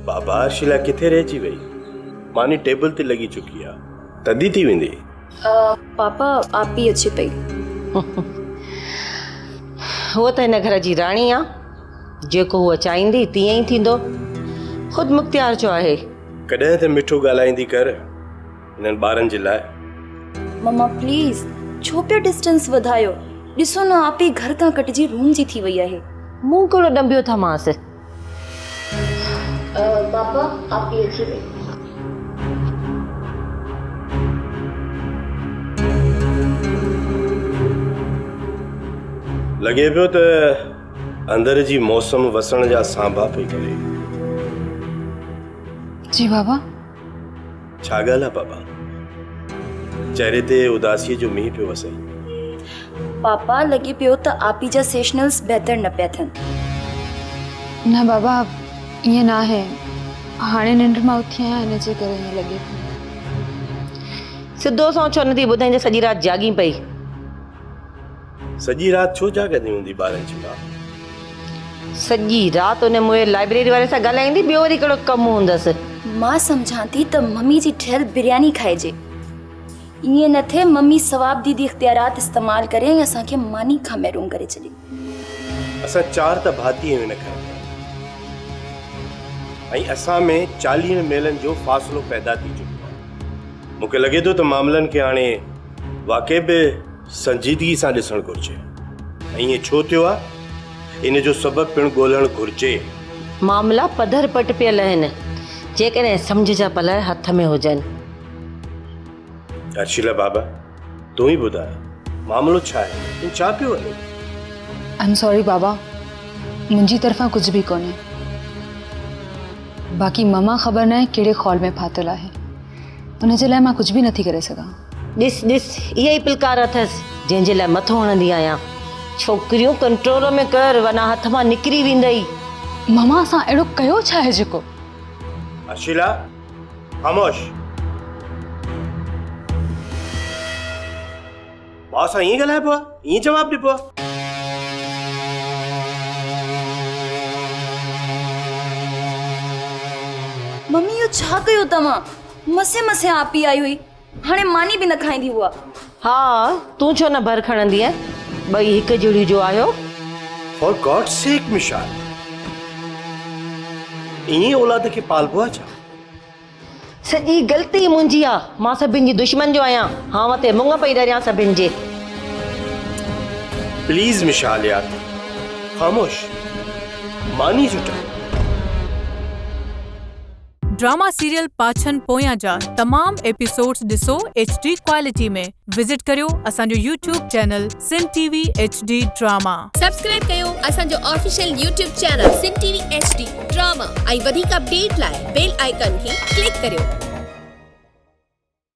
बाबा अर्शिला किथे रहिजी वई? मानी टेबल ते लगी चुकी आ, तदी थी वेंदी। पापा आप भी अची पई। वो त हिन घर जी राणी आ, जेको हूअ चाहींदी तीअं ई थींदो। ख़ुदि मुख्तियार जो आहे। कॾहिं त मिठो ॻाल्हाईंदी कर हिननि ॿारनि जे लाइ। मम्मा प्लीज छो पियो डिस्टेंस वधायो? ॾिसो न आप ही घर खां कटिजी रूम जी थी वई आहे। मूं कहिड़ो ॾंबियो था मांसि। पापा आप ही अची पई। लॻे पियो त अंदर जी मौसम वसण जा सांभा पई करे। जी बाबा। छा ॻाल्हि आहे बाबा? चेहरे ते उदासीअ जो मींहुं पियो वसे। पापा लॻे पियो त आप ही जा सेशनल्स बहितर न पिया थियनि। न बाबा ईअं न आहे, हाणे निंड मां उथी आहियां, हिन जे करे ईअं लॻे पियो। सिधो सौ छो नथी ॿुधाईं सॼी राति जागी पई? सॼी राति छो जागंदी हूंदी ॿारनि जी मां? सॼी राति उन मुंहिंजे लाइब्रेरी वारे सां ॻाल्हाईंदी, ॿियो वरी कहिड़ो कमु हूंदसि। मां सम्झां थी त मम्मी जी ठहियल बिरयानी खाइजे। ईअं न थिए मम्मी सवाब दीदी इख्तियारात इस्तेमाल करे ऐं असांखे मानी खां महरूम करे छॾे। असां 4 त भाती आहियूं हिन घर में, ऐं असां में 40 मेलनि जो फ़ासिलो पैदा थी चुको आहे। मूंखे लॻे थो त मामलनि खे हाणे वाक़ई बि संजीदगी सां ॾिसणु घुरिजे। ऐं ईअं छो थियो आहे, इन जो सबबु पिणु ॻोल्हणु घुरिजे। मामला पधर पट पियल आहिनि, जेकॾहिं सम्झ जा पल हथ में हुजनि। अर्शिला बाबा तूं ई ॿुधाए, मामलो छा आहे? तूं छा पियो हले? आई एम सॉरी बाबा, मुंहिंजी तरफ़ां कुझु बि कोन्हे। बाक़ी ममा ख़बर न आहे कहिड़े खौल में फाथल आहे, उन जे लाइ मां कुझु बि नथी करे सघां। ॾिस इहा ई पिलकार अथसि जंहिंजे लाइ मथो हणंदी आहियां। छोकिरियूं कंट्रोल में कर, वरना हथ मां निकिरी वेंदई। ममा असां अहिड़ो कयो छा आहे जेको? अर्शिला ख़ामोश। मां सां ईअं ॻाल्हाए पियो, ईअं जवाबु ॾे पियो। मम्मी इहो छा कयो तव्हां? मसे मसे आप ही आई हुई, हाणे मानी बि न खाईंदी हुआ। हा तूं छो न भर खणंदी आहे? ॿई हिकु जहिड़ियूं जो आहियो। फॉर गॉड सेक मिशाल, ईअं औलाद खे पालबो आहे छा? सॼी ग़लती मुंहिंजी आहे। मां सभिनि जी दुश्मन जो आहियां। हा मथे मुंग पई डरियां सभिनि जे। प्लीज मिशाल यार ख़ामोश, मानी जो टाइम। ड्रामा सीरियल पाछन पोयां जा तमाम एपिसोड्स ॾिसो HD क्वालिटी में। विजिट करियो असांजो YouTube चैनल सिन TV HD ड्रामा। सब्सक्राइब कयो असांजो ऑफिशियल YouTube चैनल सिन TV HD ड्रामा ऐं वधीक अपडेट लाइ बेल आइकन खे क्लिक करियो।